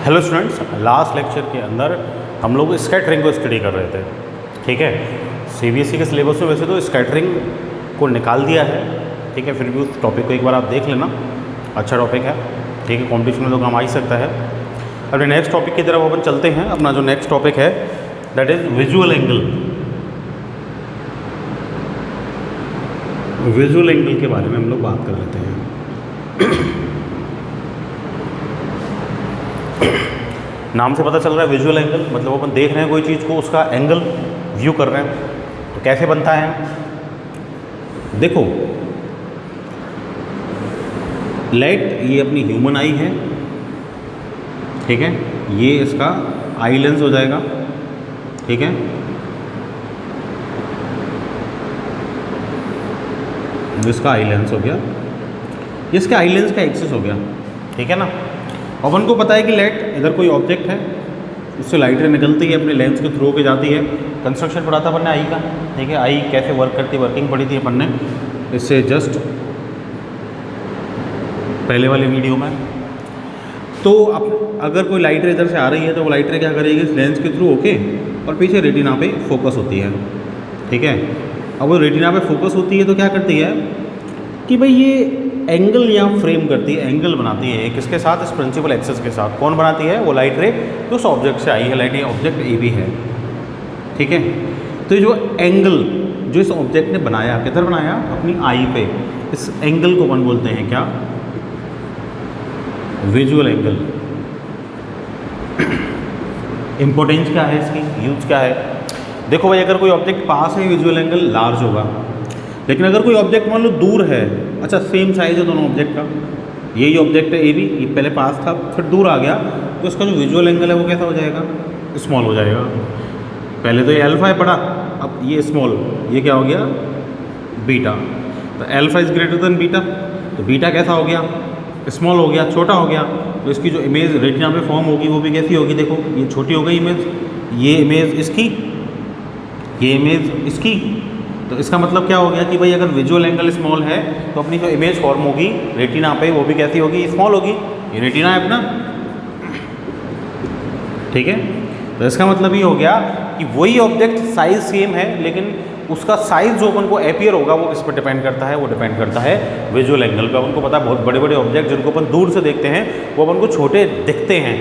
Hello students, last lecture के अंदर हम लोग स्कैटरिंग को स्टडी कर रहे थे। ठीक है, सीबीएसई के सिलेबस में वैसे तो स्कैटरिंग को निकाल दिया है। ठीक है, फिर भी उस टॉपिक को एक बार आप देख लेना, अच्छा टॉपिक है। ठीक है, कॉम्पिटिशन में तो काम आ ही सकता है। अपने नेक्स्ट टॉपिक की तरफ अपन चलते हैं। अपना जो नेक्स्ट टॉपिक है that is visual angle. Visual angle के बारे में हम लोग बात कर लेते हैं। नाम से पता चल रहा है विजुअल एंगल, मतलब अपन देख रहे हैं कोई चीज़ को, उसका एंगल व्यू कर रहे हैं। तो कैसे बनता है, देखो लाइट, ये अपनी ह्यूमन आई है। ठीक है, ये इसका आई लेंस हो जाएगा। ठीक है, इसका आई लेंस हो गया, इसके आई लेंस का एक्सिस हो गया। ठीक है ना। अपन को पता है कि लाइट, इधर कोई ऑब्जेक्ट है, उससे लाइटें निकलती है, अपने लेंस के थ्रू के जाती है। कंस्ट्रक्शन पढ़ा था अपन ने आई का। ठीक है, आई कैसे वर्क करती है, वर्किंग पढ़ी थी अपन ने इससे जस्ट पहले वाले वीडियो में। तो अब अगर कोई लाइटें इधर से आ रही है तो वो लाइटें क्या करेगी, इस लेंस के थ्रू होके और पीछे रेटिना पे फोकस होती है। ठीक है, अब वो रेटिना पे फोकस होती है तो क्या करती है कि भाई ये एंगल यहाँ फ्रेम करती है, एंगल बनाती है। किसके साथ, इस प्रिंसिपल एक्सिस के साथ। कौन बनाती है, वो लाइट रे जो उस ऑब्जेक्ट से आई है। लाइट, ये ऑब्जेक्ट ए भी है। ठीक है, तो ये जो एंगल जो इस ऑब्जेक्ट ने बनाया, किधर बनाया, अपनी आई पे, इस एंगल को अपन बोलते हैं क्या, विजुअल एंगल। इंपॉर्टेंस क्या है इसकी, यूज क्या है। देखो भाई, अगर कोई ऑब्जेक्ट पास है विजुअल एंगल लार्ज होगा, लेकिन अगर कोई ऑब्जेक्ट मान लो दूर है, अच्छा सेम साइज है दोनों ऑब्जेक्ट का, यही ऑब्जेक्ट है ए भी, ये पहले पास था फिर दूर आ गया, तो इसका जो विजुअल एंगल है वो कैसा हो जाएगा, स्मॉल हो जाएगा। पहले तो ये अल्फा है बड़ा, अब ये स्मॉल, ये क्या हो गया, बीटा। तो alpha is greater than beta, तो बीटा कैसा हो गया, स्मॉल हो गया, छोटा हो गया। तो इसकी जो इमेज रेटिना पे फॉर्म होगी वो भी कैसी होगी, देखो ये छोटी हो गई इमेज, ये इमेज इसकी, ये इमेज इसकी। तो इसका मतलब क्या हो गया कि भाई अगर विजुअल एंगल स्मॉल है तो अपनी जो इमेज फॉर्म होगी रेटिना पे वो भी कैसी होगी, स्मॉल होगी। ये रेटिना है अपना। ठीक है, तो इसका मतलब ये हो गया कि वही ऑब्जेक्ट साइज सेम है, लेकिन उसका साइज जो अपन को अपीयर होगा वो किस पर डिपेंड करता है, वो डिपेंड करता है विजुअल एंगल पे। अपन को पता है बहुत बड़े बड़े ऑब्जेक्ट जिनको अपन दूर से देखते हैं वो अपन को छोटे दिखते हैं,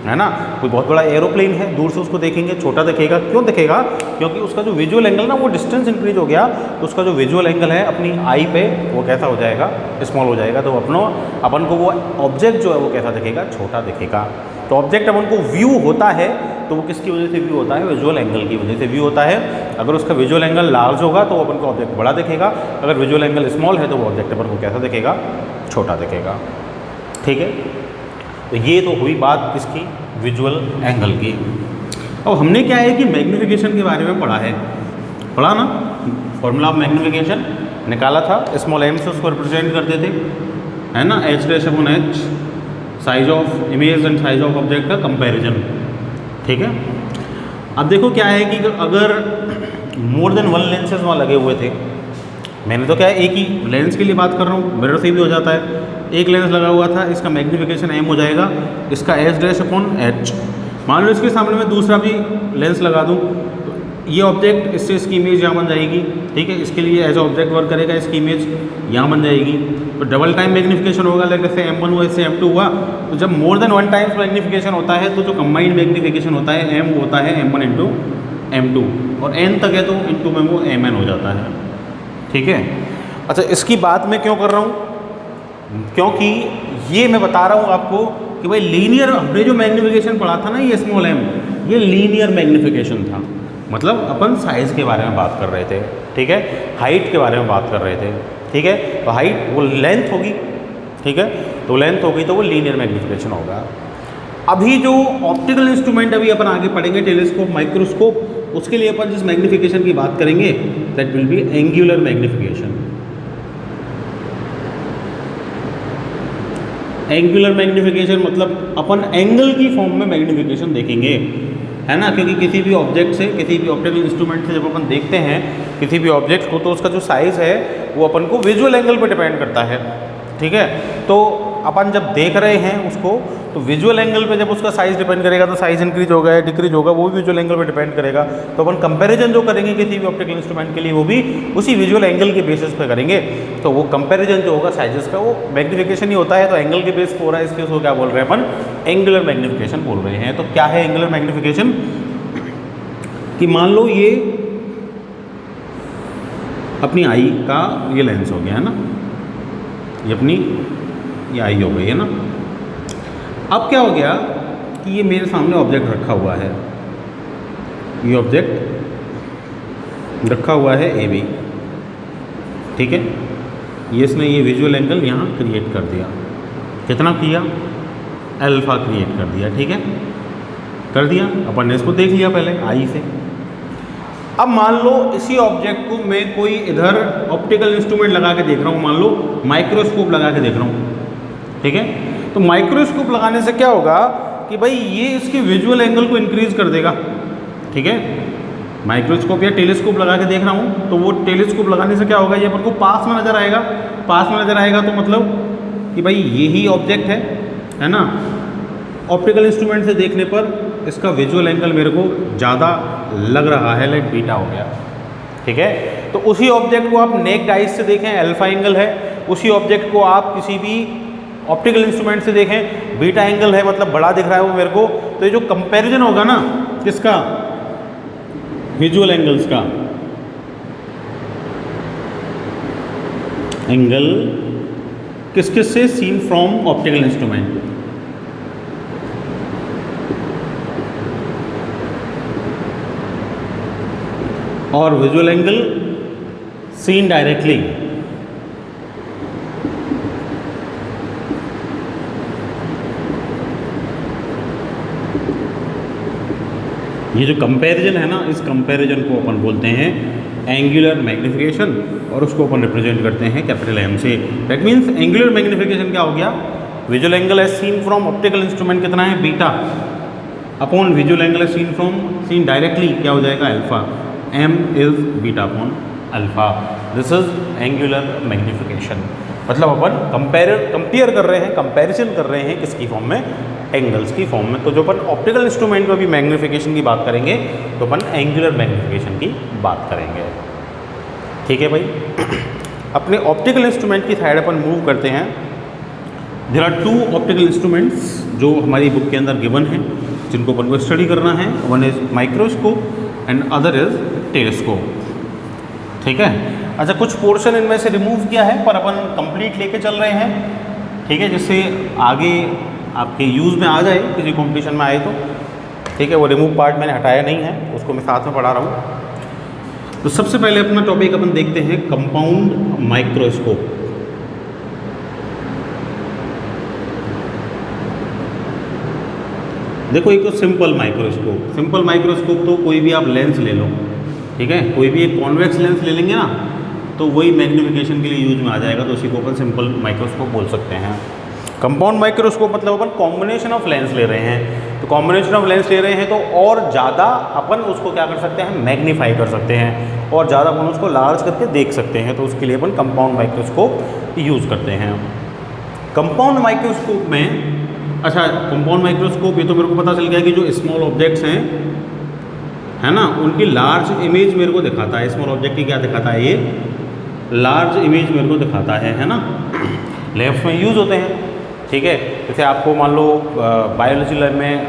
है ना। कोई बहुत बड़ा एरोप्लेन है, दूर से उसको देखेंगे छोटा दिखेगा। क्यों दिखेगा, क्योंकि उसका जो विजुअल एंगल ना वो डिस्टेंस इंक्रीज हो गया, तो उसका जो विजुअल एंगल है अपनी आई पे वो कैसा हो जाएगा, स्मॉल हो जाएगा। तो अपन को वो ऑब्जेक्ट जो है वो कैसा दिखेगा, छोटा दिखेगा। तो ऑब्जेक्ट अपन को व्यू होता है तो वो किसकी वजह से व्यू होता है, विजुअल एंगल की वजह से व्यू होता है। अगर उसका विजुअल एंगल लार्ज होगा तो अपन को ऑब्जेक्ट बड़ा दिखेगा, अगर विजुअल एंगल स्मॉल है तो वो ऑब्जेक्ट अपन को कैसा दिखेगा, छोटा दिखेगा। ठीक है, तो ये तो हुई बात किसकी, विजुअल एंगल की। अब हमने क्या है कि मैग्नीफिकेशन के बारे में पढ़ा ना, फॉर्मूला ऑफ मैग्नीफिकेशन निकाला था। स्मॉल एम से उसको रिप्रेजेंट करते थे, है ना, H dash upon H, size of image and size of object का कंपैरिजन। ठीक है, अब देखो क्या है कि अगर मोर देन वन लेंसेज वहाँ लगे हुए थे, मैंने तो क्या है एक ही लेंस के लिए बात कर रहा हूँ, मिरर से भी हो जाता है। एक लेंस लगा हुआ था, इसका मैग्नीफिकेशन एम हो जाएगा, इसका एच डैश अपॉन एच। मान लो इसके सामने मैं दूसरा भी लेंस लगा दूँ, तो ये ऑब्जेक्ट, इससे इसकी इमेज यहाँ बन जाएगी। ठीक है, इसके लिए एज ऑब्जेक्ट वर्क करेगा, इसकी इमेज यहाँ बन जाएगी। तो डबल टाइम मैग्नीफिकेशन होगा, लाइक जैसे M1 हुआ, इससे M2 हुआ। तो जब more than one times magnification होता है तो जो कंबाइंड मैग्नीफिकेशन होता है M होता है M1 इंटू M2, और N तक है तो इंटू में वो Mn हो जाता है। ठीक है, अच्छा इसकी बात मैं क्यों कर रहा हूँ, क्योंकि ये मैं बता रहा हूँ आपको कि भाई लीनियर, हमने जो मैग्नीफिकेशन पढ़ा था ना, ये स्मॉल m, ये लीनियर मैग्नीफिकेशन था। मतलब अपन साइज़ के बारे में बात कर रहे थे। ठीक है, हाइट के बारे में बात कर रहे थे। ठीक है, तो हाइट वो लेंथ होगी। ठीक है, तो लेंथ होगी तो वो लीनियर मैग्नीफिकेशन होगा। अभी जो ऑप्टिकल इंस्ट्रूमेंट अभी अपन आगे पढ़ेंगे, टेलीस्कोप, माइक्रोस्कोप, उसके लिए अपन जिस मैग्नीफिकेशन की बात करेंगे that will be angular magnification. Angular magnification मतलब अपन एंगल की फॉर्म में मैग्नीफिकेशन देखेंगे, है ना। क्योंकि किसी भी ऑब्जेक्ट से, किसी भी ऑप्टिकल इंस्ट्रूमेंट से जब अपन देखते हैं किसी भी ऑब्जेक्ट को, तो उसका जो साइज़ है वो अपन को विजुअल एंगल पर डिपेंड करता है। ठीक है, तो अपन जब देख रहे हैं उसको, तो विजुअल एंगल पे जब उसका साइज़ डिपेंड करेगा तो साइज़ इंक्रीज होगा या डिक्रीज होगा, वो भी विजुअल एंगल पे डिपेंड करेगा। तो अपन कंपैरिजन जो करेंगे किसी भी ऑप्टिकल इंस्ट्रूमेंट के लिए वो भी उसी विजुअल एंगल के बेसिस पे करेंगे। तो वो कंपैरिजन जो होगा साइजेस का वो मैग्नीफिकेशन ही होता है, तो एंगल के बेस पे हो रहा है, इसलिए उसको क्या बोल रहे हैं अपन, एंगुलर मैग्नीफिकेशन बोल रहे हैं। तो क्या है एंगुलर मैग्नीफिकेशन, कि मान लो ये अपनी आई का ये लेंस हो गया है ना, ये अपनी ये आई हो गई है ना। अब क्या हो गया कि ये मेरे सामने ऑब्जेक्ट रखा हुआ है, ये ऑब्जेक्ट रखा हुआ है ए बी, ठीक है। ये इसने ये विजुअल एंगल यहाँ क्रिएट कर दिया, कितना किया, अल्फा क्रिएट कर दिया, ठीक है, कर दिया। अपन ने इसको देख लिया पहले आई से। अब मान लो इसी ऑब्जेक्ट को मैं कोई इधर ऑप्टिकल इंस्ट्रूमेंट लगा के देख रहा हूँ, मान लो माइक्रोस्कोप लगा के देख रहा हूँ, ठीक है। तो माइक्रोस्कोप लगाने से क्या होगा कि भाई ये इसके विजुअल एंगल को इंक्रीज कर देगा, ठीक है। माइक्रोस्कोप या टेलीस्कोप लगा के देख रहा हूँ, तो वो टेलीस्कोप लगाने से क्या होगा, ये अपन को पास में नज़र आएगा। पास में नज़र आएगा तो मतलब कि भाई यही ऑब्जेक्ट है ना। ऑप्टिकल इंस्ट्रूमेंट से देखने पर इसका विजुअल एंगल मेरे को ज़्यादा लग रहा है, लाइक बीटा हो गया, ठीक है। तो उसी ऑब्जेक्ट को आप नेक्ड आइज से देखें, अल्फा एंगल है। उसी ऑब्जेक्ट को आप किसी भी ऑप्टिकल इंस्ट्रूमेंट से देखें, बीटा एंगल है, मतलब बड़ा दिख रहा है वो मेरे को। तो ये जो कंपैरिजन होगा ना किसका, विजुअल एंगल्स का, एंगल किस किस से, सीन फ्रॉम ऑप्टिकल इंस्ट्रूमेंट, और विजुअल एंगल सीन डायरेक्टली। ये जो कंपैरिजन है ना, इस कंपैरिजन को अपन बोलते हैं एंगुलर मैग्नीफिकेशन, और उसको अपन रिप्रेजेंट करते हैं कैपिटल एम से। दैट मीन्स एंगुलर मैग्नीफिकेशन क्या हो गया, visual angle as seen from optical instrument कितना है, beta, upon visual angle as seen from seen directly क्या हो जाएगा, alpha. m is beta upon alpha, this is angular magnification. मतलब अपन कंपेयर कर रहे हैं, कंपैरिजन कर रहे हैं किसकी फॉर्म में, एंगल्स की फॉर्म में। तो जो अपन ऑप्टिकल इंस्ट्रूमेंट में भी मैग्नीफिकेशन की बात करेंगे तो अपन एंगुलर मैग्नीफिकेशन की बात करेंगे, ठीक है भाई। अपने ऑप्टिकल इंस्ट्रूमेंट की साइड अपन मूव करते हैं। There are two optical instruments जो हमारी बुक के अंदर गिवन है, जिनको अपन को स्टडी करना है। One is microscope and other is telescope, ठीक है। अच्छा, कुछ पोर्शन इनमें से रिमूव किया है पर अपन कंप्लीट लेके चल रहे हैं, ठीक है, जिससे आगे आपके यूज़ में आ जाए, किसी कंपटीशन में आए तो, ठीक है। वो रिमूव पार्ट मैंने हटाया नहीं है, उसको मैं साथ में पढ़ा रहा हूँ। तो सबसे पहले अपना टॉपिक अपन देखते हैं कंपाउंड माइक्रोस्कोप। देखो, एक तो सिंपल माइक्रोस्कोप तो कोई भी आप लेंस ले लो, ठीक है, कोई भी एक कॉन्वेक्स लेंस ले लेंगे ना तो वही मैग्नीफिकेशन के लिए यूज में आ जाएगा, तो उसी को अपन सिंपल माइक्रोस्कोप बोल सकते हैं। कंपाउंड माइक्रोस्कोप मतलब अपन कॉम्बिनेशन ऑफ लेंस ले रहे हैं, तो कॉम्बिनेशन ऑफ लेंस ले रहे हैं तो और ज़्यादा अपन उसको क्या कर सकते हैं, मैग्नीफाई कर सकते हैं, और ज़्यादा अपन उसको लार्ज करके देख सकते हैं। तो उसके लिए अपन कंपाउंड माइक्रोस्कोप यूज़ करते हैं। कंपाउंड माइक्रोस्कोप में, अच्छा, कंपाउंड माइक्रोस्कोप ये तो मेरे को पता चल गया कि जो स्मॉल ऑब्जेक्ट्स हैं, है ना, उनकी लार्ज इमेज मेरे को दिखाता है। स्मॉल ऑब्जेक्ट की क्या दिखाता है, ये लार्ज इमेज मेरे को दिखाता है ना। लैब्स में यूज़ होते हैं, ठीक है। जैसे आपको मान लो बायोलॉजी लैब में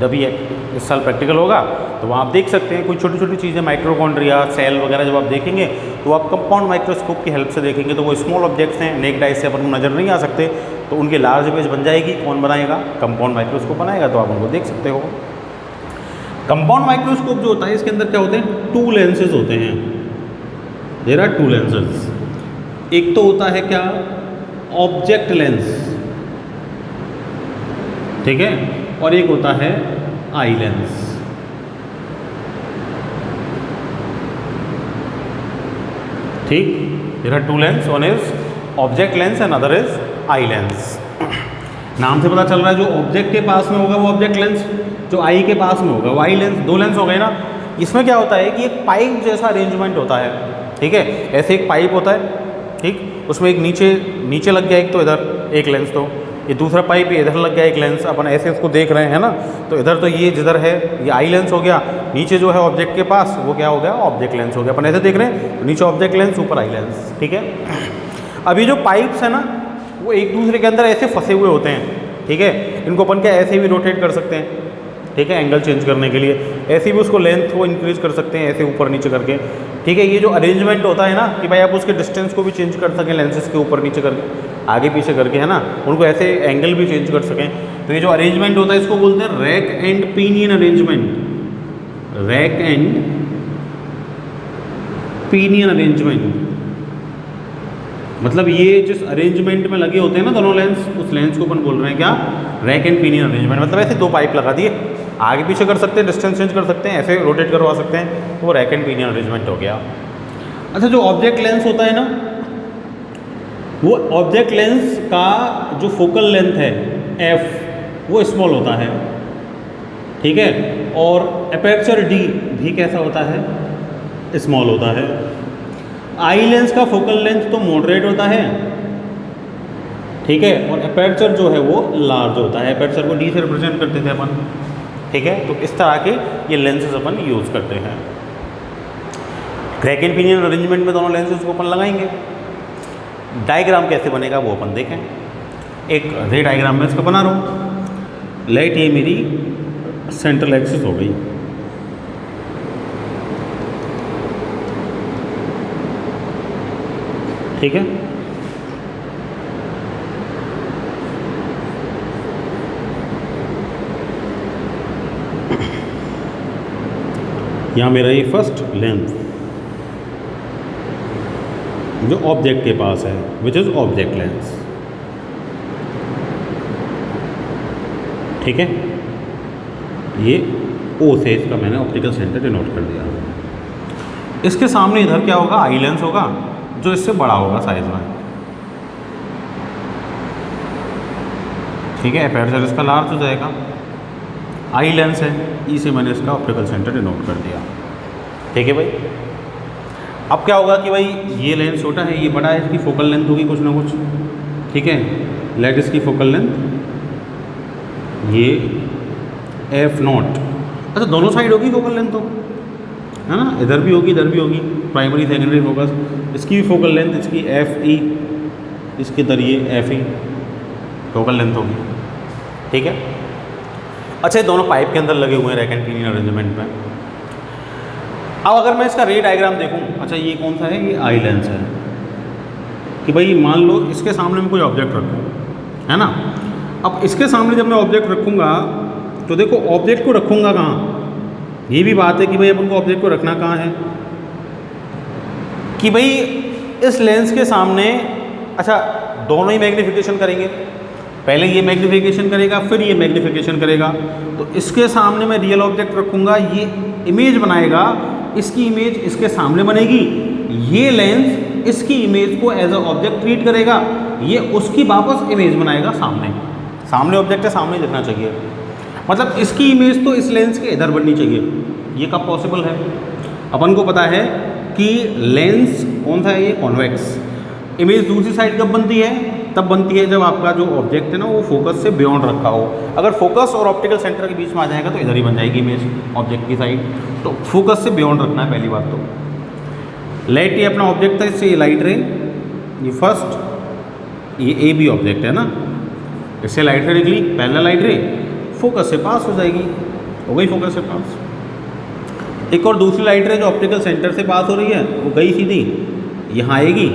जब ये इस साल प्रैक्टिकल होगा तो वहाँ आप देख सकते हैं कोई छोटी छोटी चीज़ें, माइटोकॉन्ड्रिया, सेल वगैरह जब आप देखेंगे तो आप कंपाउंड माइक्रोस्कोप की हेल्प से देखेंगे। तो वो स्मॉल ऑब्जेक्ट्स हैं, नेक्ड आई से अपन को नज़र नहीं आ सकते, तो उनकी लार्ज इमेज बन जाएगी। कौन बनाएगा, कंपाउंड माइक्रोस्कोप बनाएगा, तो आप उनको देख सकते हो। कंपाउंड माइक्रोस्कोप जो होता है इसके अंदर क्या होते हैं, टू लेंसेज होते हैं। There are two lenses. एक तो होता है क्या, ऑब्जेक्ट लेंस, ठीक है, और एक होता है आई लेंस। ठीक, there are two lens, one is object lens and other is eye lens. नाम से पता चल रहा है जो ऑब्जेक्ट के पास में होगा वो ऑब्जेक्ट लेंस, जो आई के पास में होगा वो आई लेंस। दो लेंस हो गए ना। इसमें क्या होता है कि एक पाइप जैसा अरेंजमेंट होता है, ठीक है, ऐसे एक पाइप होता है, ठीक, उसमें एक नीचे लग गया एक तो इधर एक लेंस, तो ये दूसरा पाइप इधर लग गया एक लेंस, अपन ऐसे इसको देख रहे हैं ना, तो इधर तो ये जिधर है ये आई लेंस हो गया, नीचे जो है ऑब्जेक्ट के पास वो क्या हो गया, ऑब्जेक्ट लेंस हो गया। अपन ऐसे देख रहे हैं, तो नीचे ऑब्जेक्ट लेंस, ऊपर आई लेंस, ठीक है। अब ये जो पाइप्स है ना वो एक दूसरे के अंदर ऐसे फंसे हुए होते हैं, ठीक है। इनको अपन क्या ऐसे भी रोटेट कर सकते हैं, ठीक है, एंगल चेंज करने के लिए। ऐसे भी उसको लेंथ को इंक्रीज कर सकते हैं, ऐसे ऊपर नीचे करके, ठीक है। ये जो अरेंजमेंट होता है ना कि भाई आप उसके डिस्टेंस को भी चेंज कर सकें लेंसेज के ऊपर नीचे करके, आगे पीछे करके, है ना, उनको ऐसे एंगल भी चेंज कर सकें। तो ये जो अरेंजमेंट होता है इसको बोलते हैं rack and pinion arrangement. Rack and pinion arrangement मतलब ये जिस अरेंजमेंट में लगे होते हैं ना दोनों लेंस, उस लेंस को अपन बोल रहे हैं क्या, रैक एंड पिनियन अरेंजमेंट। मतलब ऐसे दो पाइप लगा दिए, आगे पीछे कर सकते हैं, डिस्टेंस चेंज कर सकते हैं, ऐसे रोटेट करवा सकते हैं, तो वो रैक एंड पिनियन अरेंजमेंट हो गया। अच्छा, जो ऑब्जेक्ट लेंस होता है ना, वो ऑब्जेक्ट लेंस का जो फोकल लेंथ है एफ वो स्मॉल होता है, ठीक है। और अपर्चर डी भी कैसा होता है, स्मॉल होता है। आई लेंस का फोकल लेंथ तो मॉडरेट होता है, ठीक है, और अपर्चर जो है वो लार्ज होता है। अपर्चर को डी से रिप्रेजेंट करते थे अपन, ठीक है। तो इस तरह के ये लेंसेज अपन यूज़ करते हैं। रैक एंड पिनियन अरेंजमेंट में दोनों लेंसेज को अपन लगाएंगे। डायग्राम कैसे बनेगा वो अपन देखें। एक रे डायग्राम में इसका बना रहा हूँ। लाइट ये मेरी सेंट्रल एक्सिस हो गई, ठीक है। यहाँ मेरा ये फर्स्ट लेंथ जो ऑब्जेक्ट के पास है, विच इज़ ऑब्जेक्ट लेंस, ठीक है। ये ओ से इसका मैंने ऑप्टिकल सेंटर डिनोट कर दिया। इसके सामने इधर क्या होगा, आई लेंस होगा जो इससे बड़ा होगा साइज में, ठीक है। अपर्चर इसका लार्ज हो जाएगा। आई लेंस है, ई से मैंने इसका ऑप्टिकल सेंटर डिनोट कर दिया, ठीक है भाई। अब क्या होगा कि भाई ये लेंस छोटा है, ये बड़ा है, इसकी फोकल लेंथ होगी कुछ ना कुछ, ठीक है। लेट इसकी फोकल लेंथ ये एफ नॉट, अच्छा दोनों साइड होगी फोकल लेंथ तो, है ना, इधर भी होगी इधर भी होगी, प्राइमरी सेकेंडरी फोकस। इसकी भी फोकल लेंथ इसकी एफ ई, इसके इधर ये एफ ई फोकल लेंथ होगी, ठीक है। अच्छा, ये दोनों पाइप के अंदर लगे हुए हैं रैक एंड पिनियन अरेंजमेंट में। अब अगर मैं इसका रे डायग्राम देखूं, अच्छा ये कौन सा है, ये आई लेंस है, कि भाई मान लो इसके सामने मैं कोई ऑब्जेक्ट रखूँ, है ना। अब इसके सामने जब मैं ऑब्जेक्ट रखूँगा तो देखो ऑब्जेक्ट को रखूँगा कहाँ, ये भी बात है कि भाई अपन को ऑब्जेक्ट को रखना कहाँ है, कि भाई इस लेंस के सामने, अच्छा दोनों ही मैग्नीफिकेशन करेंगे, पहले ये मैग्नीफिकेशन करेगा फिर ये मैग्नीफिकेशन करेगा। तो इसके सामने मैं रियल ऑब्जेक्ट रखूँगा, ये इमेज बनाएगा, इसकी इमेज इसके सामने बनेगी, ये लेंस इसकी इमेज को एज अ ऑब्जेक्ट ट्रीट करेगा, ये उसकी वापस इमेज बनाएगा सामने। सामने ऑब्जेक्ट है, सामने दिखना चाहिए, मतलब इसकी इमेज तो इस लेंस के इधर बननी चाहिए। ये कब पॉसिबल है, अपन को पता है कि लेंस कौन सा है, ये कॉन्वेक्स। इमेज दूसरी साइड कब बनती है, तब बनती है जब आपका जो ऑब्जेक्ट है ना वो फोकस से बियॉन्ड रखा हो। अगर फोकस और ऑप्टिकल सेंटर के बीच में आ जाएगा तो इधर ही बन जाएगी इमेज ऑब्जेक्ट की साइड। तो फोकस से बियॉन्ड रखना है पहली बात तो। लाइट ये अपना ऑब्जेक्ट था, इससे ये लाइट रे, ये फर्स्ट, ये ए बी ऑब्जेक्ट है ना, इससे लाइट रे निकली, पैरेलल लाइट रे फोकस से पास हो जाएगी, हो गई फोकस से पास। एक और दूसरी लाइट रे जो ऑप्टिकल सेंटर से पास हो रही है वो गई सीधी यहाँ आएगी,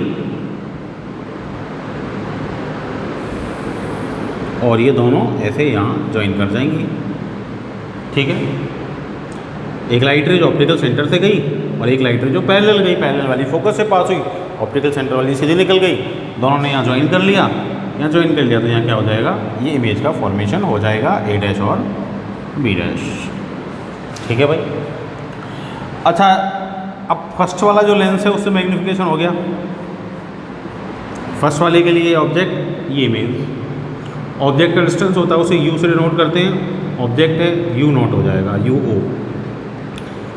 और ये दोनों ऐसे यहाँ ज्वाइन कर जाएंगी, ठीक है। एक लाइट रे जो ऑप्टिकल सेंटर से गई और एक लाइट रे जो पैरेलल गई, पैरेलल वाली फोकस से पास हुई, ऑप्टिकल सेंटर वाली सीधी निकल गई, दोनों ने यहाँ ज्वाइन कर लिया, यहाँ ज्वाइन कर लिया, तो यहाँ क्या हो जाएगा, ये इमेज का फॉर्मेशन हो जाएगा ए डैश और बी डैश, ठीक है भाई। अच्छा, अब फर्स्ट वाला जो लेंस है उससे मैग्नीफिकेशन हो गया, फर्स्ट वाले के लिए ऑब्जेक्ट, ये इमेज। ऑब्जेक्ट का डिस्टेंस होता है उसे यू से डिनोट करते हैं, ऑब्जेक्ट है यू नॉट हो जाएगा, यू ओ।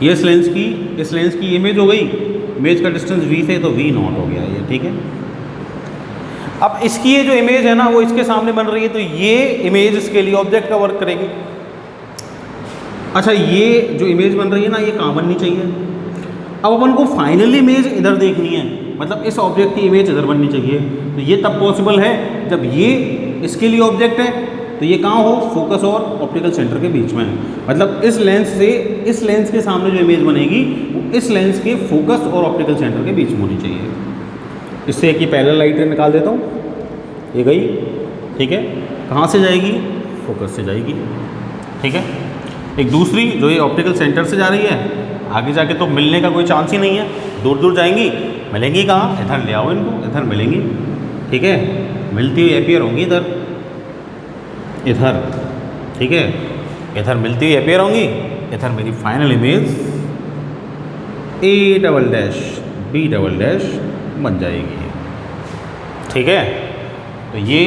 ये इस लेंस की इमेज हो गई, इमेज का डिस्टेंस वी से तो वी नॉट हो गया ये, ठीक है। अब इसकी ये जो इमेज है ना वो इसके सामने बन रही है, तो ये इमेज इसके लिए ऑब्जेक्ट का वर्क करेगी। अच्छा, ये जो इमेज बन रही है ना ये कहाँ बननी चाहिए? अब अपन को फाइनल इमेज इधर देखनी है, मतलब इस ऑब्जेक्ट की इमेज इधर बननी चाहिए। तो ये तब पॉसिबल है जब ये इसके लिए ऑब्जेक्ट है, तो ये कहाँ हो? फोकस और ऑप्टिकल सेंटर के बीच में। मतलब इस लेंस से इस लेंस के सामने जो इमेज बनेगी वो इस लेंस के फोकस और ऑप्टिकल सेंटर के बीच में होनी चाहिए। इससे एक ही पैरेलल लाइट निकाल देता हूँ, ये गई, ठीक है। कहाँ से जाएगी? फोकस से जाएगी, ठीक है। एक दूसरी जो ये ऑप्टिकल सेंटर से जा रही है, आगे जाके तो मिलने का कोई चांस ही नहीं है, दूर दूर जाएंगी, मिलेंगी कहाँ? इधर ले आओ इनको, इधर मिलेंगी, ठीक है। मिलती हुई अपीयर होंगी इधर, ठीक है, इधर मिलती हुई अपीयर होंगी, इधर मेरी फाइनल इमेज A" B" बन जाएगी, ठीक है। तो ये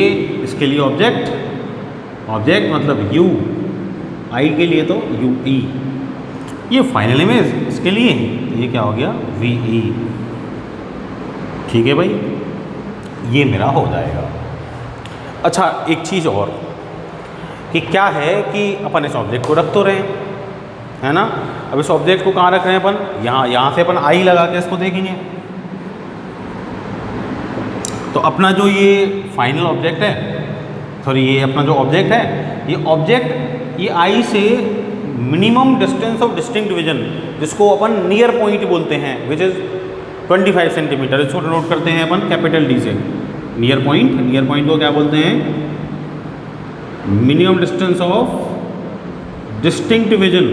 इसके लिए ऑब्जेक्ट मतलब U, I के लिए तो UE, ये फाइनल इमेज इसके लिए, तो ये क्या हो गया? VE, ठीक है भाई, ये मेरा हो जाएगा। अच्छा, एक चीज़ और कि क्या है कि अपन इस ऑब्जेक्ट को रख तो रहे हैं, है ना। अब इस ऑब्जेक्ट को कहाँ रख रहे हैं अपन? यहाँ से अपन I लगा के इसको देखेंगे। तो अपना जो ये फाइनल ऑब्जेक्ट है, सॉरी ये अपना जो ऑब्जेक्ट है, ये I से minimum distance of distinct vision, जिसको अपन नियर पॉइंट बोलते हैं, विच इज़ 25 सेंटीमीटर। इसको नोट करते हैं अपन कैपिटल D से। नियर पॉइंट को क्या बोलते हैं? Minimum distance of distinct vision,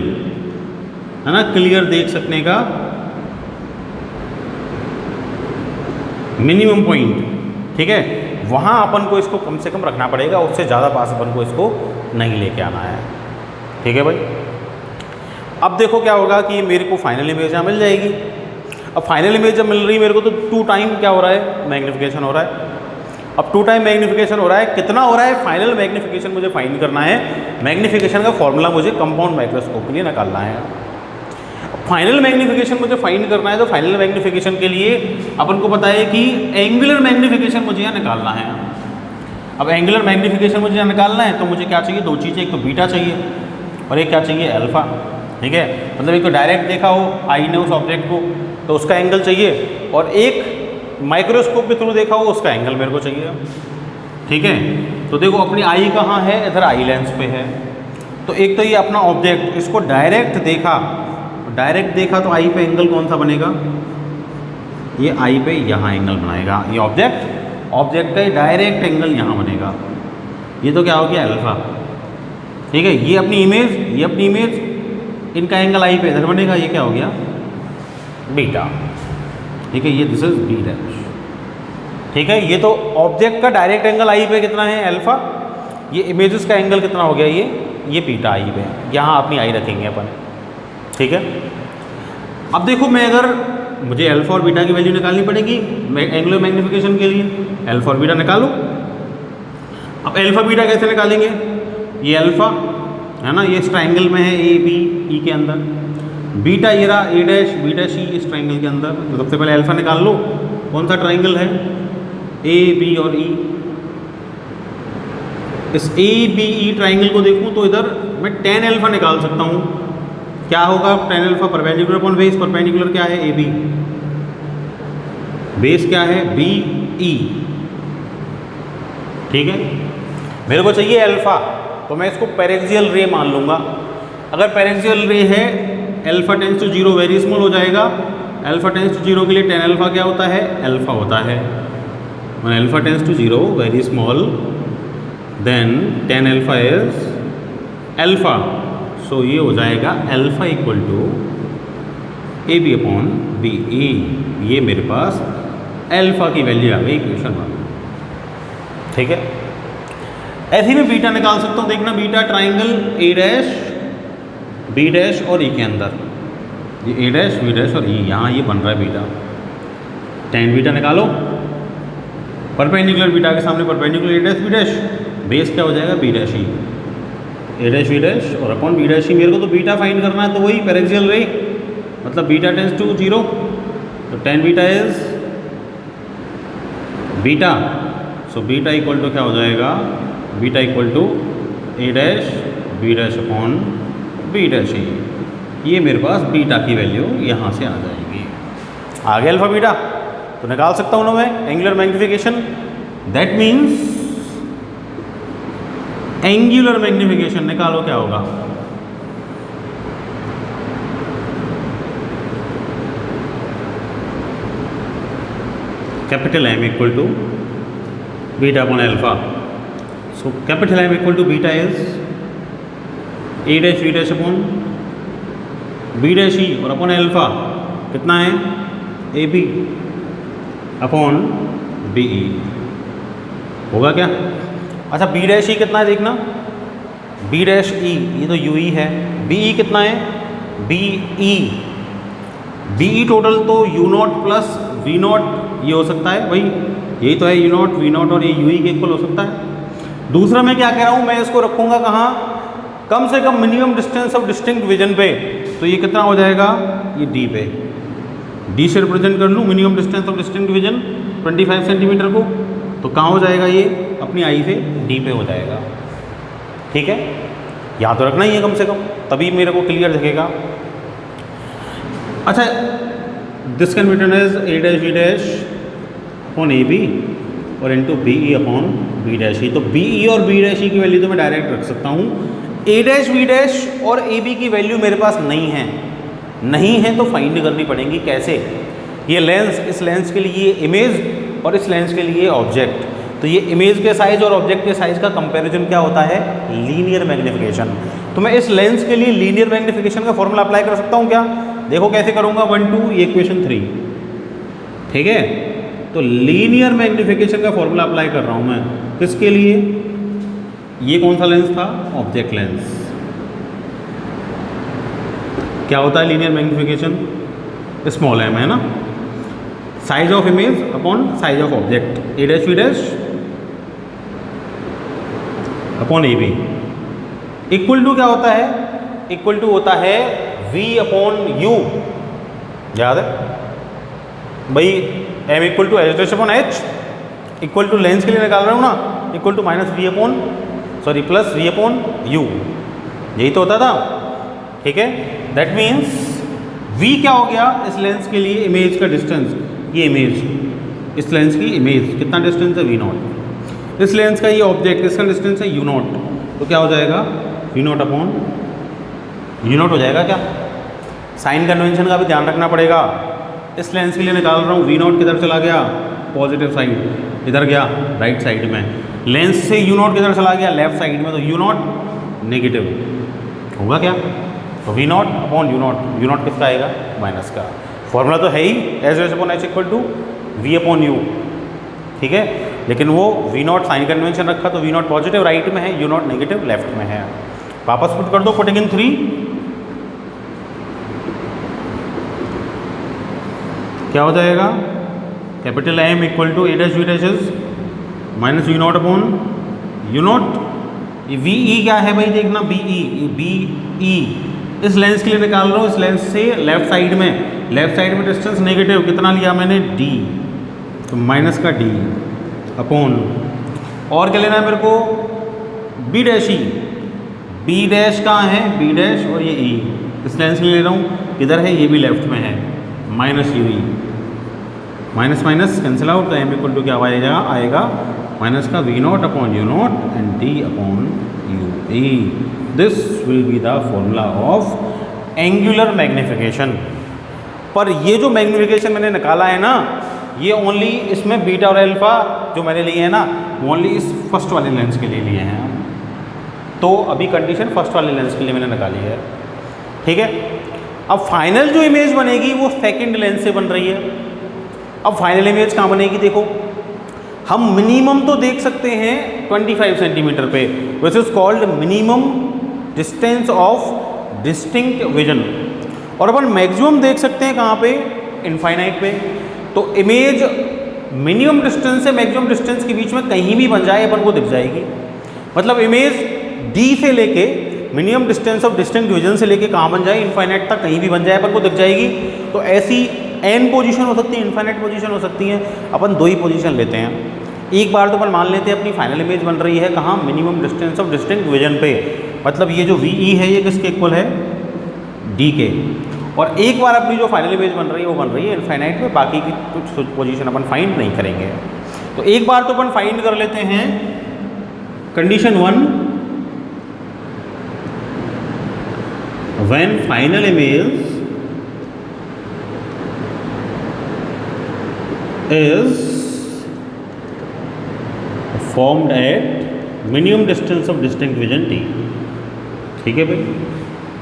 है ना, क्लियर देख सकने का मिनिमम पॉइंट, ठीक है। वहाँ अपन को इसको कम से कम रखना पड़ेगा, उससे ज़्यादा पास अपन को इसको नहीं लेके आना है, ठीक है भाई। अब देखो क्या होगा कि मेरे को फाइनल इमेज यहाँ मिल जाएगी। अब फाइनल इमेज जब मिल रही है मेरे को, तो 2 टाइम क्या हो रहा है? मैग्नीफिकेशन हो रहा है। अब 2 टाइम मैग्नीफिकेशन हो रहा है, कितना हो रहा है? फाइनल मैग्नीफिकेशन मुझे फाइंड करना है। मैग्नीफिकेशन का फॉर्मूला मुझे कंपाउंड माइक्रोस्कोप के लिए निकालना है। फाइनल मैग्नीफिकेशन मुझे फाइंड करना है, तो फाइनल मैग्नीफिकेशन के लिए अपन को पता है कि एंगुलर मैग्नीफिकेशन मुझे यहाँ निकालना है। अब एंगुलर मैग्नीफिकेशन मुझे यहाँ निकालना है, तो मुझे क्या चाहिए? 2 चीज़ें, एक तो बीटा चाहिए और एक क्या चाहिए? अल्फ़ा, ठीक है। मतलब एक तो डायरेक्ट देखा हो आई ने उस ऑब्जेक्ट को, तो उसका एंगल चाहिए, और एक माइक्रोस्कोप के थ्रू देखा हो उसका एंगल मेरे को चाहिए, ठीक है। तो देखो अपनी आई कहाँ है? इधर आई लेंस पे है। तो एक तो ये अपना ऑब्जेक्ट, इसको डायरेक्ट देखा तो आई पे एंगल कौन सा बनेगा? ये आई पे यहाँ एंगल बनाएगा। ये ऑब्जेक्ट का डायरेक्ट एंगल यहाँ बनेगा। ये तो क्या हो गया? अल्फ़ा, ठीक है। ये अपनी इमेज इनका एंगल आई पे इधर बनेगा। ये क्या हो गया? बीटा, ठीक है। ये दिस इज B', ठीक है। ये तो ऑब्जेक्ट का डायरेक्ट एंगल आई पे कितना है? अल्फ़ा। ये इमेजेस का एंगल कितना हो गया? ये बीटा आई पे। यहाँ अपनी आई रखेंगे अपन, ठीक है। अब देखो मैं अगर मुझे अल्फ़ा और बीटा की वैल्यू निकालनी पड़ेगी एंगुलर मैग्नीफिकेशन के लिए। अल्फ़ा और बीटा निकालो। अब अल्फ़ा बीटा कैसे निकालेंगे? ये अल्फ़ा है ना, ये इस ट्राइंगल में है ABE के अंदर। बीटा ये रहा A', इस ट्राइंगल के अंदर। तो सबसे पहले अल्फ़ा निकाल लो। कौन सा ट्राइंगल है? AB और E। इस ABE ट्राइंगल को देखूं तो इधर मैं tan अल्फ़ा निकाल सकता हूँ। क्या होगा? tan alpha perpendicular upon base. Perpendicular क्या है? AB। बेस क्या है? BE, ठीक है। मेरे को चाहिए अल्फ़ा, तो मैं इसको पैरेक्सियल रे मान लूँगा। अगर पैरेक्सियल रे है, alpha tends to 0 very small हो जाएगा। अल्फ़ा टेंस टू 0 के लिए tan अल्फ़ा क्या होता है? अल्फ़ा होता है। when alpha tends to 0 very small, then tan alpha is alpha. So ये हो जाएगा alpha equal to AB upon BE। ये मेरे पास अल्फ़ा की वैल्यू आ गई इक्वेशन 1, ठीक है। ऐसे में बीटा निकाल सकता हूँ। देखना बीटा ट्राइंगल A', B' और E के अंदर, ये A', B' और E, यहाँ ये बन रहा है बीटा। tan बीटा निकालो। परपेंडिकुलर बीटा के सामने परपेंडिकुलर A', B', बेस क्या हो जाएगा? B', E, A', B' और अपॉन B'। मेरे को तो बीटा फाइंड करना है, तो वही पैरेक्सियल रे, मतलब बीटा टेंस टू 0, तो tan beta is beta. So beta equal to क्या हो जाएगा, beta equal to A dash B dash upon B dash A. ये मेरे पास बीटा की वैल्यू यहाँ से आ जाएगी। आगे अल्फा बीटा तो निकाल सकता हूँ ना मैं angular magnification. That means angular magnification निकालो क्या होगा, capital M equal to beta upon alpha. So capital M equal to beta is A dash B dash upon B dash E और अपॉन अल्फा कितना है, A B upon B E होगा क्या। अच्छा B dash ई कितना है देखना, B dash ई ये तो यू ई है, बी ई कितना है, बी ई टोटल तो U nought plus V nought ये हो सकता है, वही यही तो है यू नॉट वी नॉट और ये यू ई के इक्वल हो सकता है। दूसरा मैं क्या कह रहा हूँ, मैं इसको रखूँगा कहाँ, कम से कम minimum distance of distinct vision पे। तो ये कितना हो जाएगा, ये डी पे, डी से रिप्रेजेंट कर लूँ minimum distance of distinct vision 25 centimetre को, तो कहाँ हो जाएगा ये अपनी आई से डी पे हो जाएगा। ठीक है, यहाँ तो रखना ही है कम से कम, तभी मेरे को क्लियर दिखेगा। अच्छा this can be written as A dash B dash upon A B और into B E upon B dash E. तो बी ई और बी डैश ई की वैल्यू तो मैं डायरेक्ट रख सकता हूँ, ए डैश बी डैश और ए बी की वैल्यू मेरे पास नहीं है तो फाइंड करनी पड़ेगी। कैसे, ये लेंस, इस लेंस के लिए इमेज और इस लेंस के लिए ऑब्जेक्ट, तो ये इमेज के साइज और ऑब्जेक्ट के साइज का कंपैरिजन क्या होता है, लीनियर मैग्निफिकेशन। तो मैं इस लेंस के लिए लीनियर मैग्निफिकेशन का फॉर्मूला अप्लाई कर सकता हूँ क्या, देखो कैसे करूँगा, 1 2 ये इक्वेशन 3। ठीक है, तो लीनियर मैग्निफिकेशन का फॉर्मूला अप्लाई कर रहा हूँ मैं किसके लिए, ये कौन सा लेंस था, ऑब्जेक्ट लेंस। क्या होता है लीनियर मैग्निफिकेशन, स्मॉल एम है ना, size of image upon size of object, A dash B dash upon A B equal to क्या होता है, इक्वल टू होता है v अपॉन यू। याद है भाई, m equal to H dash upon H, equal to lens के लिए निकाल रहा हूँ ना, equal to minus V upon plus V upon U, यही तो होता था। ठीक है, दैट मीन्स v क्या हो गया, इस लेंस के लिए इमेज का डिस्टेंस, ये इमेज, इस लेंस की इमेज कितना डिस्टेंस है, वी नॉट, इस लेंस का ये ऑब्जेक्ट, इसका डिस्टेंस है यू नॉट, तो क्या हो जाएगा, V not upon U nought हो जाएगा क्या। साइन कन्वेंशन का भी ध्यान रखना पड़ेगा, इस लेंस के लिए निकाल रहा हूँ, वी नॉट किधर चला गया, पॉजिटिव साइड, इधर गया राइट साइड में, लेंस से यू नॉट किधर चला गया, लेफ्ट साइड में, तो यू नॉट नेगेटिव होगा क्या, तो V not upon U not किसका आएगा, माइनस का। फॉर्मूला तो है ही H dash upon H equal to V upon U. ठीक है, लेकिन वो वी नॉट साइन कन्वेंशन रखा तो वी नॉट पॉजिटिव राइट में है, यू नॉट नेगेटिव लेफ्ट में है। वापस पुट कर दो, पुटिंग इन 3, क्या हो जाएगा, capital M equal to A dash B dash minus V not upon U nought, ये वी ई क्या है भाई देखना, बी ई, इस लेंस के लिए निकाल रहा हूँ, इस लेंस से लेफ्ट साइड में डिस्टेंस नेगेटिव कितना लिया मैंने, डी, तो माइनस का डी अपॉन, और क्या लेना है मेरे को, B dash E, B dash कहाँ है, बी डैश और ये ई, इस लेंस के लिए ले रहा हूँ, किधर है, ये भी लेफ्ट में है, minus U E, minus minus cancel out, तो एम इक्वल टू क्या आएगा माइनस का V not upon U nought and D upon U E. This will be the formula of angular magnification. पर ये जो मैग्निफिकेशन मैंने निकाला है ना, ये ओनली इसमें बीटा और अल्फा जो मैंने लिए हैं ना, ओनली इस फर्स्ट वाले लेंस के लिए लिए हैं। तो अभी कंडीशन फर्स्ट वाले लेंस के लिए मैंने निकाली है। ठीक है, अब फाइनल जो इमेज बनेगी वो सेकंड लेंस से बन रही है। अब फाइनल इमेज कहाँ बनेगी, देखो हम मिनिमम तो देख सकते हैं 25 सेंटीमीटर पे, which is called minimum distance of distinct vision, और अपन मैक्सिमम देख सकते हैं कहाँ पे, इनफाइनाइट पे। तो इमेज मिनिमम डिस्टेंस से मैक्सिमम डिस्टेंस के बीच में कहीं भी बन जाए अपन को दिख जाएगी। मतलब इमेज डी से लेके minimum distance of distinct vision से लेके कहाँ बन जाए, इनफाइनाइट तक कहीं भी बन जाए अपन को दिख जाएगी। तो ऐसी एन पोजीशन हो सकती है, इनफाइनाइट पोजीशन हो सकती है, अपन दो ही पोजीशन लेते हैं। एक बार तो अपन मान लेते हैं अपनी फाइनल इमेज बन रही है कहाँ, minimum distance of distinct vision पे, मतलब ये जो VE है ये किसके इक्वल है, D के। और एक बार अपनी जो फाइनल इमेज बन रही है वो बन रही है इनफाइनाइट में, बाकी की कुछ पोजीशन अपन फाइंड नहीं करेंगे। तो एक बार तो अपन फाइंड कर लेते हैं condition 1, when final image is formed at minimum distance of distinct vision T। ठीक है भाई,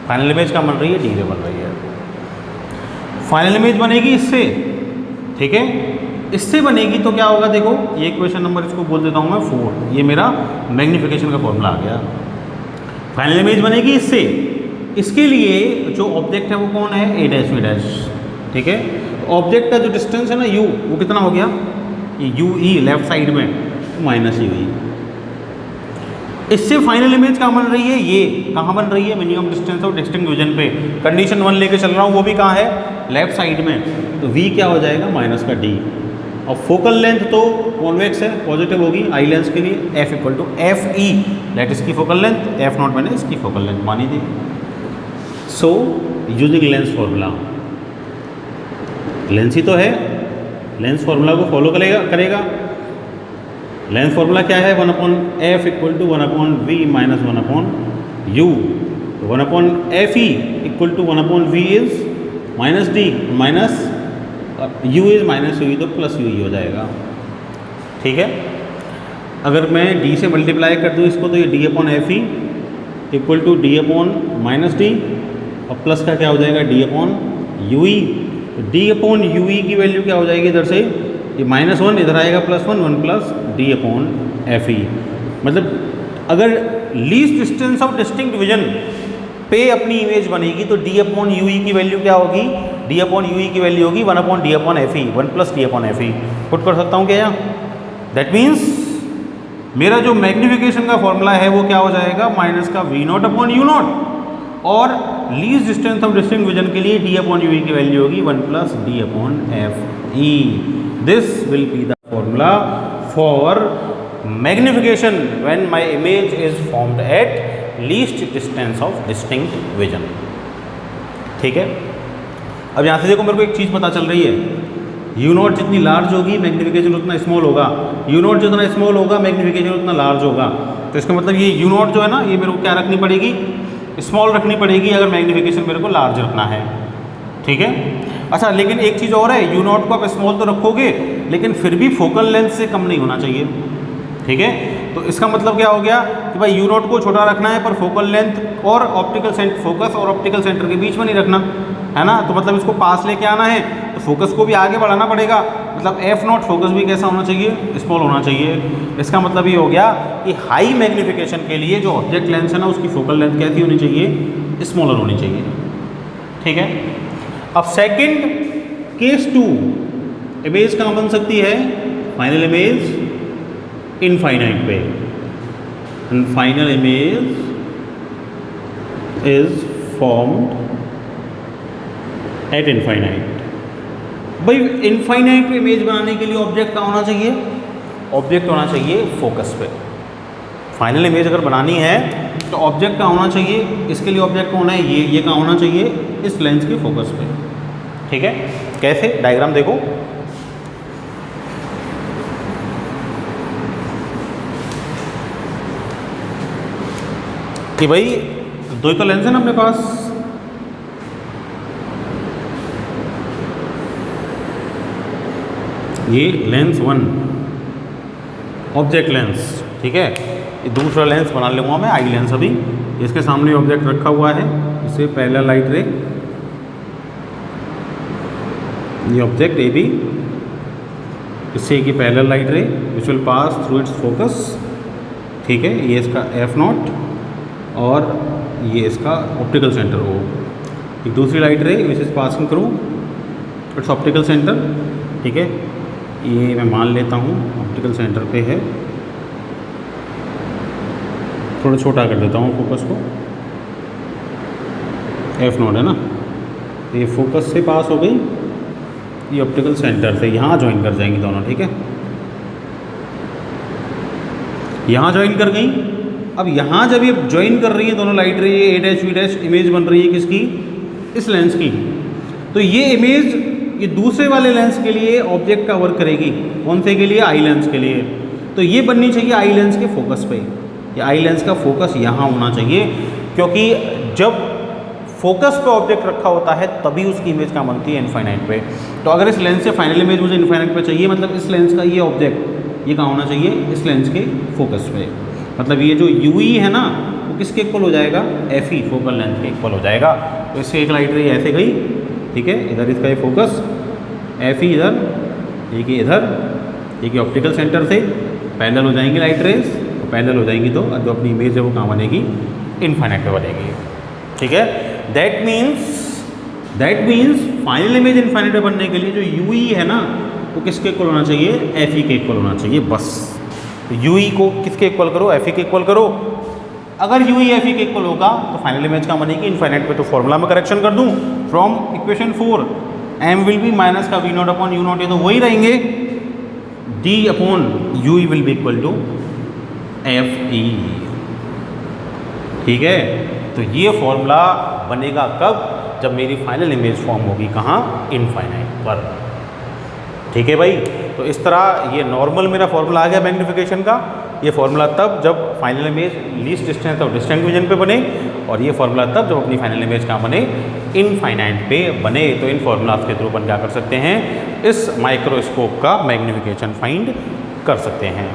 फाइनल इमेज क्या बन रही है, D पे बन रही है। फाइनल इमेज बनेगी इससे, ठीक है, इससे बनेगी तो क्या होगा, देखो ये क्वेश्चन नंबर इसको बोल देता हूँ मैं 4, ये मेरा मैग्नीफिकेशन का फॉर्मूला आ गया। फाइनल इमेज बनेगी इससे, इसके लिए जो ऑब्जेक्ट है वो कौन है, A डैश B डैश, ठीक है। ऑब्जेक्ट का जो डिस्टेंस है ना U, वो कितना हो गया, ये UE लेफ्ट साइड में माइनस ही हुई। इससे फाइनल इमेज कहाँ बन रही है, ये कहाँ बन रही है, minimum distance of distinct vision पे। कंडीशन 1 लेके चल रहा हूँ, वो भी कहाँ है, लेफ्ट साइड में, तो V क्या हो जाएगा, माइनस का D। और फोकल लेंथ तो कॉन्वेक्स है, पॉजिटिव होगी आई लेंस के लिए, F equal to FE that इसकी फोकल लेंथ, F0 मैंने इसकी फोकल लेंथ मानी थी। So using lens formula, lens ही तो है, लेंस फॉर्मूला को फॉलो करेगा। लेंस फॉर्मूला क्या है, 1/f equal to 1/v minus 1/u। 1/fe equal to 1/v is minus d, minus u is minus u, तो प्लस u ही हो जाएगा। ठीक है, अगर मैं d से मल्टीप्लाई कर दूँ इसको, तो ये d/fe इक्वल टू d/-d, और प्लस का क्या हो जाएगा, d/ue। d/ue की वैल्यू क्या हो जाएगी इधर से, ये -1 इधर आएगा, +1, 1 प्लस d/fe। मतलब अगर least distance of distinct vision पे अपनी इमेज बनेगी तो d/ue की वैल्यू क्या होगी, d/ue की वैल्यू होगी 1/d/fe, 1 प्लस d/fe। पुट कर सकता हूँ क्या यहाँ, दैट मीन्स मेरा जो मैग्नीफिकेशन का फॉर्मूला है वो क्या हो जाएगा, माइनस का V0/u0, और least distance of distinct vision के लिए d/ue की वैल्यू होगी 1 plus d/fe। This will be the formula for magnification when my image is formed at least distance of distinct vision. ठीक है, अब यहाँ से देखो मेरे को एक चीज़ पता चल रही है, u0 जितनी लार्ज होगी मैग्नीफिकेशन उतना स्मॉल होगा, u0 जितना स्मॉल होगा मैग्नीफिकेशन उतना लार्ज होगा। तो इसका मतलब ये u0 जो है ना, ये मेरे को क्या रखनी पड़ेगी, स्मॉल रखनी पड़ेगी अगर मैग्नीफिकेशन मेरे को लार्ज रखना है। ठीक है, अच्छा लेकिन एक चीज़ और है, u0 को आप स्मॉल तो रखोगे लेकिन फिर भी फोकल लेंथ से कम नहीं होना चाहिए। ठीक है, तो इसका मतलब क्या हो गया कि भाई u0 को छोटा रखना है पर फोकल लेंथ और ऑप्टिकल सेंटर, फोकस और ऑप्टिकल सेंटर के बीच में नहीं रखना है ना। तो मतलब इसको पास लेके आना है तो फोकस को भी आगे बढ़ाना पड़ेगा, मतलब f0 फोकस भी कैसा होना चाहिए, स्मॉल होना चाहिए। इसका मतलब ये हो गया कि हाई मैग्नीफिकेशन के लिए जो ऑब्जेक्ट लेंस है ना उसकी फोकल लेंथ कैसी होनी चाहिए, स्मॉलर होनी चाहिए। ठीक है, अब सेकंड केस 2, इमेज कहाँ बन सकती है, फाइनल इमेज इनफाइनाइट पे, and final image is formed at infinite. भाई इनफाइनाइट इमेज बनाने के लिए ऑब्जेक्ट कहाँ होना चाहिए, ऑब्जेक्ट होना चाहिए फोकस पे। फाइनल इमेज अगर बनानी है तो ऑब्जेक्ट कहाँ होना चाहिए, इसके लिए ऑब्जेक्ट कौन है, ये कहाँ होना चाहिए, इस लेंस के फोकस पे। ठीक है, कैसे, डायग्राम देखो, कि भाई दो ही तो लेंस है ना अपने पास, ये लेंस 1 ऑब्जेक्ट लेंस, ठीक है, ये दूसरा लेंस बना लूँगा मैं आई लेंस। अभी इसके सामने ऑब्जेक्ट रखा हुआ है, इसे पैरेलल लाइट रे, ये ऑब्जेक्ट ए बी, इससे एक पैरेलल लाइट रे which will pass through it's focus. ठीक है, ये इसका f0 और ये इसका ऑप्टिकल सेंटर हो। एक दूसरी लाइट रे which is passing through it's optical centre. ठीक है, ये मैं मान लेता हूँ ऑप्टिकल सेंटर पे है, थोड़ा छोटा कर देता हूँ फोकस को, f0 है ना, ये फोकस से पास हो गई, ये ऑप्टिकल सेंटर से यहाँ ज्वाइन कर जाएंगे दोनों। ठीक है, यहाँ ज्वाइन कर गई। अब यहाँ जब ये ज्वाइन कर रही है दोनों लाइट रे, ये A' V' इमेज बन रही है किसकी, इस लेंस की। तो ये इमेज ये दूसरे वाले लेंस के लिए ऑब्जेक्ट का वर्क करेगी। कौन से के लिए, आई लेंस के लिए। तो ये बननी चाहिए आई लेंस के फोकस पे, या आई लेंस का फोकस यहाँ होना चाहिए, क्योंकि जब फोकस पे ऑब्जेक्ट रखा होता है तभी उसकी इमेज कहाँ बनती है, इनफाइनाइट पे। तो अगर इस लेंस से फाइनल इमेज मुझे इनफाइनाइट पे चाहिए, मतलब इस लेंस का ये ऑब्जेक्ट ये कहाँ होना चाहिए, इस लेंस के फोकस पे। मतलब ये जो UE है ना वो किसके इक्वल हो जाएगा, FE फोकल लेंथ के इक्वल हो जाएगा। तो इससे एक लाइट रे ऐसे गई, ठीक है, इधर इसका ये फोकस FE इधर, एक इधर, एक ऑप्टिकल सेंटर से पैरेलल हो जाएंगी लाइट रेज, तो पैरेलल हो जाएंगी तो जो अपनी इमेज है वो कहाँ बनेगी, इनफाइनाइट पे बनेगी। ठीक है, that means final image infinite पे बनने के लिए जो UE है ना वो किसके इक्वल होना चाहिए, FE के इक्वल होना चाहिए बस। तो UE को किसके इक्वल करो, FE के इक्वल करो। अगर UE FE के इक्वल होगा तो फाइनल इमेज कहाँ बनेगी, इनफाइनाइट पे। तो फॉर्मूला में करेक्शन कर दूँ from equation 4, m will be minus का V0 अपॉन U0, ये तो वही रहेंगे, D अपॉन UE will be equal to FE। ठीक है, तो ये फॉर्मूला बनेगा कब, जब मेरी फाइनल इमेज फॉर्म होगी कहाँ, इनफाइनाइट पर। ठीक है भाई, तो इस तरह ये नॉर्मल मेरा फॉर्मूला आ गया मैग्नीफिकेशन का। ये फॉर्मूला तब जब फाइनल इमेज लीस्ट डिस्टेंस और डिस्टेंट विजन पे बने, और ये फॉर्मूला तब जब अपनी फाइनल इमेज कहाँ बने, इनफाइनाइट पे बने। तो इन फॉर्मूलाज के थ्रू अपन क्या कर सकते हैं, इस माइक्रोस्कोप का मैग्नीफिकेशन फाइंड कर सकते हैं।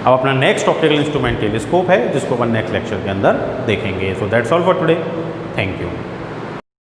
अब अपना नेक्स्ट ऑप्टिकल इंस्ट्रूमेंट टेलीस्कोप है, जिसको अपन नेक्स्ट लेक्चर के अंदर देखेंगे। So that's all for today, thank you.